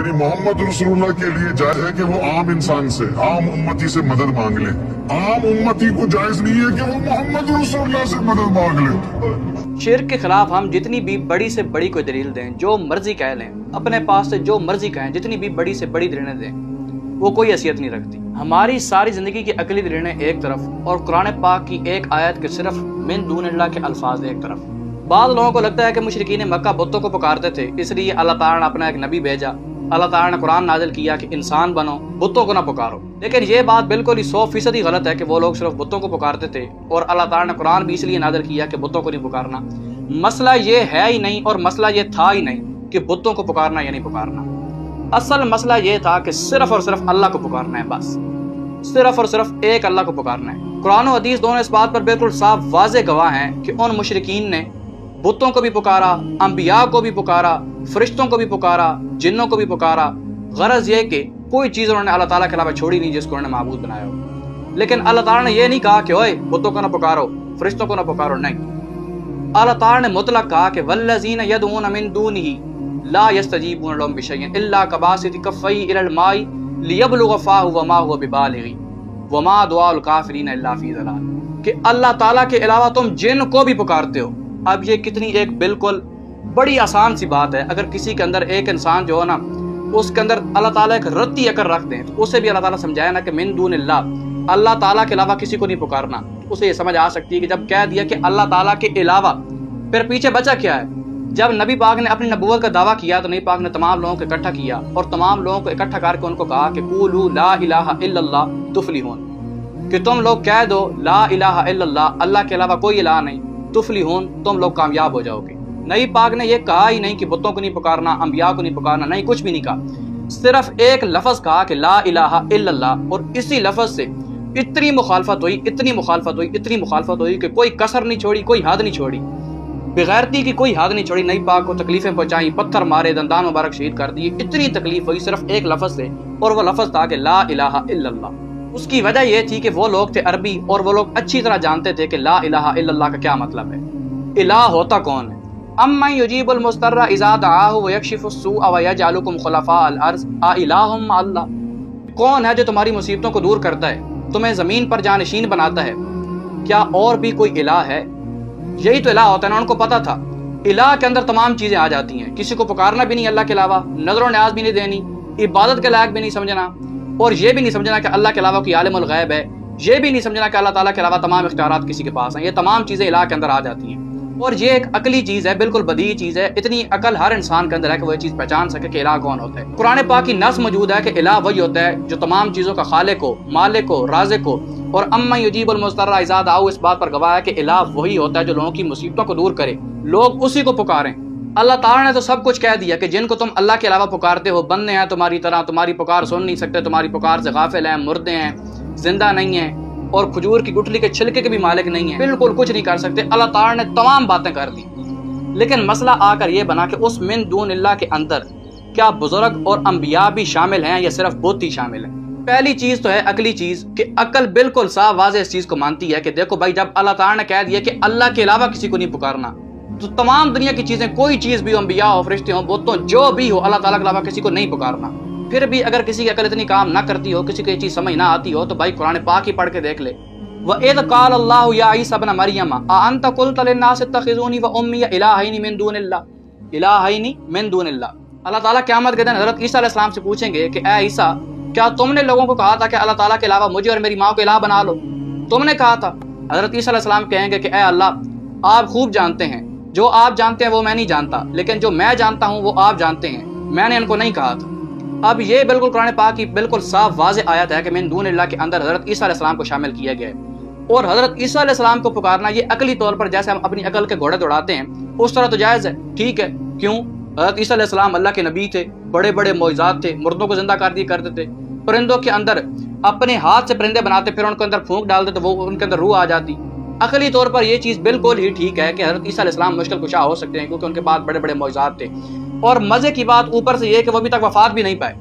یعنی محمد رسول اللہ کے لیے جائز ہے کہ وہ عام انسان سے، عام امتی سے مدد مانگ لے، عام امتی کو جائز نہیں ہے کہ وہ محمد رسول اللہ سے مدد مانگ لے۔ شرک کے خلاف ہم جتنی بھی بڑی سے بڑی کوئی دلیل دیں، جو مرضی کہہ لیں، اپنے پاس سے جو مرضی کہیں، جتنی بھی بڑی سے بڑی دلیلیں دیں، وہ کوئی حیثیت نہیں رکھتی۔ ہماری ساری زندگی کی عقلی دلیلیں ایک طرف اور قرآن پاک کی ایک آیت کے صرف من دون اللہ کے الفاظ ایک طرف۔ بعض لوگوں کو لگتا ہے کہ مشرکین مکہ بتوں کو پکارتے تھے، اس لیے اللہ تعالیٰ نے اپنا ایک نبی بھیجا، اللہ تعالیٰ نے قرآن نازل کیا کہ انسان بنو، بتوں کو نہ پکارو۔ لیکن یہ بات بالکل ہی 100% غلط ہے کہ وہ لوگ صرف بتوں کو پکارتے تھے، اور اللہ تعالیٰ نے قرآن بھی اس لیے نازل کیا کہ بتوں کو نہیں پکارنا۔ مسئلہ یہ ہے ہی نہیں اور مسئلہ یہ تھا ہی نہیں کہ بتوں کو پکارنا یا نہیں پکارنا۔ اصل مسئلہ یہ تھا کہ صرف اور صرف اللہ کو پکارنا ہے، بس صرف اور صرف ایک اللہ کو پکارنا ہے۔ قرآن و حدیث دونوں اس بات پر بالکل صاف واضح گواہ ہیں کہ ان مشرکین نے بتوں کو بھی پکارا، انبیاء کو بھی پکارا، فرشتوں کو بھی پکارا، جنوں کو بھی پکارا، غرض یہ کہ کوئی چیز انہوں نے اللہ تعالیٰ کے علاوہ چھوڑی نہیں جس کو انہوں نے معبود بنایا ہو۔ لیکن اللہ تعالیٰ نے یہ نہیں کہا کہ اوئے بتوں کو نہ پکارو، فرشتوں کو نہ پکارو، نہیں، اللہ تعالیٰ نے مطلق کہا کہ والذین یدعون من دونہ لا یستجیبون لهم بشیء الا کباسط کفیہ الی الماء لیبلغ فاہ وما هو ببالغ وما دعاء الکافرین الا فی ضلال، کہ اللہ تعالیٰ کے علاوہ تم جن کو بھی پکارتے ہو۔ اب یہ کتنی ایک بالکل بڑی آسان سی بات ہے، اگر کسی کے اندر ایک انسان جو ہے نا اس کے اندر اللہ تعالیٰ ایک رتی عقل رکھ دیں تو اسے بھی اللہ تعالیٰ سمجھایا نا کہ من دون اللہ، اللہ تعالیٰ کے علاوہ کسی کو نہیں پکارنا، اسے یہ سمجھ آ سکتی ہے کہ جب کہہ دیا کہ اللہ تعالیٰ کے علاوہ، پھر پیچھے بچا کیا ہے؟ جب نبی پاک نے اپنی نبوت کا دعویٰ کیا تو نبی پاک نے تمام لوگوں کو اکٹھا کیا اور تمام لوگوں کو اکٹھا کر کے ان کو کہا کہ قولوا لا الہ الا اللہ تفلحون، کہ تم لوگ کہہ دو لا الہ الا اللہ، اللہ کے علاوہ کوئی الہ نہیں، تفلحون، تم لوگ کامیاب ہو جاؤ گے۔ نبی پاک نے یہ کہا ہی نہیں کہ بتوں کو نہیں پکارنا، انبیاء کو نہیں پکارنا، نہیں، کچھ بھی نہیں کہا، صرف ایک لفظ کہا کہ لا الہ الا اللہ، اور اسی لفظ سے اتنی مخالفت ہوئی، اتنی مخالفت ہوئی، اتنی مخالفت ہوئی کہ کوئی کسر نہیں چھوڑی، کوئی حد نہیں چھوڑی، بغیرتی کی کوئی حد نہیں چھوڑی۔ نبی پاک کو تکلیفیں پہنچائیں، پتھر مارے، دندان مبارک شہید کر دیے، اتنی تکلیف ہوئی صرف ایک لفظ سے، اور وہ لفظ تھا کہ لا الہ الا اللہ۔ اس کی وجہ یہ تھی کہ وہ لوگ تھے عربی اور وہ لوگ اچھی طرح جانتے تھے کہ لا الہ الا اللہ کا کیا مطلب ہے، الہ ہوتا کون ہے۔ امن یجیب المضطر اذا دعاہ ویکشف السوء ویجعلکم خلفاء الارض االہ مع اللہ، کون ہے جو تمہاری مصیبتوں کو دور کرتا ہے، تمہیں زمین پر جانشین بناتا ہے، کیا اور بھی کوئی الہ ہے؟ یہی تو الہ ہوتا ہے نا، ان کو پتا تھا الہ کے اندر تمام چیزیں آ جاتی ہیں، کسی کو پکارنا بھی نہیں اللہ کے علاوہ، نظر و نیاز بھی نہیں دینی، عبادت کے لائق بھی نہیں سمجھنا، اور یہ بھی نہیں سمجھنا کہ اللہ کے علاوہ کوئی عالم الغیب ہے، یہ بھی نہیں سمجھنا کہ اللہ تعالیٰ کے علاوہ تمام اختیارات کسی کے پاس ہیں، یہ تمام چیزیں الہ کے اندر آ جاتی ہیں۔ اور یہ ایک عقلی چیز ہے، بالکل بدیہی چیز ہے، اتنی عقل ہر انسان کے اندر ہے کہ وہ یہ چیز پہچان سکے کہ الہ کون ہوتا ہے۔ قرآن پاک کی نص موجود ہے کہ الہ وہی ہوتا ہے جو تمام چیزوں کا خالق ہو، مالک ہو، رازق ہو، اور امن یجیب المضطر اذا دعاہ اس بات پر گواہ ہے کہ الہ وہی ہوتا ہے جو لوگوں کی مصیبتوں کو دور کرے، لوگ اسی کو پکاریں۔ اللہ تعالیٰ نے تو سب کچھ کہہ دیا کہ جن کو تم اللہ کے علاوہ پکارتے ہو بندے ہیں تمہاری طرح، تمہاری پکار سن نہیں سکتے، تمہاری پکار سے غافل ہیں، مردے ہیں، زندہ نہیں ہیں، اور کھجور کی گٹھلی کے چھلکے کے بھی مالک نہیں ہیں، بالکل کچھ نہیں کر سکتے۔ اللہ تعالیٰ نے تمام باتیں کر دی، لیکن مسئلہ آ کر یہ بنا کہ اس من دون اللہ کے اندر کیا بزرگ اور انبیاء بھی شامل ہیں یا صرف بت ہی شامل ہیں؟ پہلی چیز تو ہے عقلی چیز کہ عقل بالکل صاف واضح اس چیز کو مانتی ہے کہ دیکھو بھائی، جب اللہ تعالیٰ نے کہہ دیا کہ اللہ کے علاوہ کسی کو نہیں پکارنا، تو تمام دنیا کی چیزیں، کوئی چیز بھی ہو، انبیاء ہو، فرشتے ہوں، بتوں، جو بھی ہو، اللہ تعالیٰ کے علاوہ کسی کو نہیں پکارنا۔ پھر بھی اگر کسی کی عقل اتنی کام نہ کرتی ہو، کسی کو یہ چیز سمجھ نہ آتی ہو، تو بھائی قرآن پاک ہی پڑھ کے دیکھ لے۔ وَإِذْ قَالَ اللَّهُ يَا عِيسَى ابْنَ مَرْيَمَ أَأَنْتَ قُلْتَ لِلنَّاسِ اتَّخِذُونِي وَأُمِّيَ إِلَٰهَيْنِ مِن دُونِ اللَّهِ إِلَٰهَيْنِ مِن دُونِ اللَّهِ۔ اللہ تعالیٰ قیامت کے دن حضرت عیسیٰ علیہ السلام سے پوچھیں گے کہ اے عیسیٰ، کیا تم نے لوگوں کو کہا تھا کہ اللہ تعالیٰ کے علاوہ مجھے اور میری ماں کو الہ بنا لو؟ تم نے کہا تھا۔ حضرت عیسیٰ علیہ السلام کہیں گے کہ اے اللہ، آپ خوب جانتے ہیں، جو آپ جانتے ہیں وہ میں نہیں جانتا، لیکن جو میں جانتا ہوں وہ آپ جانتے ہیں، میں نے ان کو نہیں کہا تھا۔ اب یہ بالکل قرآن پاک کی بالکل صاف واضح آیت ہے کہ من دون اللہ کے اندر حضرت عیسیٰ علیہ السلام کو شامل کیا گیا ہے، اور حضرت عیسیٰ علیہ السلام کو پکارنا یہ عقلی طور پر جیسے ہم اپنی عقل کے گھوڑے دوڑاتے ہیں اس طرح تو جائز ہے، ٹھیک ہے۔ کیوں؟ حضرت عیسیٰ علیہ السلام اللہ کے نبی تھے، بڑے بڑے معجزات تھے، مردوں کو زندہ کر دیا کرتے تھے، پرندوں کے اندر اپنے ہاتھ سے پرندے بناتے، پھر ان کے اندر پھونک ڈالتے تو وہ ان کے اندر روح آ جاتی۔ عقلی طور پر یہ چیز بالکل ہی ٹھیک ہے کہ حضرت عیسیٰ علیہ السلام مشکل کشا ہو سکتے ہیں کیونکہ ان کے پاس بڑے بڑے معجزات تھے، اور مزے کی بات اوپر سے یہ کہ وہ ابھی تک وفات بھی نہیں پائے۔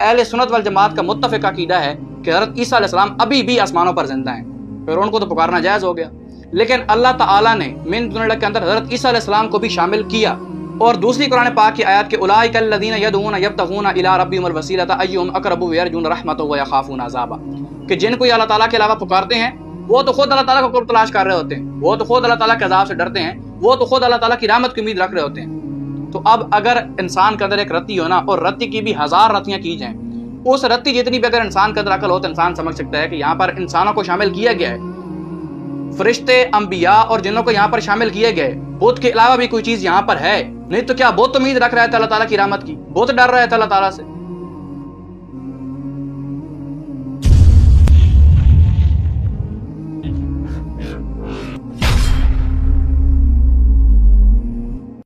اہل سنت والجماعت کا متفق عقیدہ ہے کہ حضرت عیسیٰ علیہ السلام ابھی بھی آسمانوں پر زندہ ہیں، پھر ان کو تو پکارنا جائز ہو گیا۔ لیکن اللہ تعالیٰ نے من دون اللہ کے اندر حضرت عیسیٰ علیہ السلام کو بھی شامل کیا، اور دوسری قرآن پاک کی آیات کے اولئک الذین یدعون یبتغون الی ربہم الوسیلۃ ایہم اقرب ویرجون رحمتہ ویخافون عذابہ، کہ جن کو یہ اللہ تعالیٰ کے علاوہ پکارتے ہیں وہ تو خود اللہ تعالیٰ کو قرب تلاش کر رہے ہوتے ہیں، وہ تو خود اللہ تعالیٰ کے عذاب سے ڈرتے ہیں، وہ تو خود اللہ تعالیٰ کی رحمت کی امید رکھ رہے ہوتے ہیں۔ تو اب اگر انسان کے اندر ایک رتی ہو نا، اور رتی کی بھی 1000 رتیاں کی جائیں، اس رتی جتنی بھی اگر انسان کے اندر عقل ہو تو انسان سمجھ سکتا ہے کہ یہاں پر انسانوں کو شامل کیا گیا ہے، فرشتے، انبیاء اور جنوں کو یہاں پر شامل کیے گئے، بت کے علاوہ بھی کوئی چیز یہاں پر ہے، نہیں تو کیا بت امید رکھ رہا ہے اللہ تعالیٰ کی رحمت کی، بت ڈر رہا ہے اللہ تعالیٰ سے؟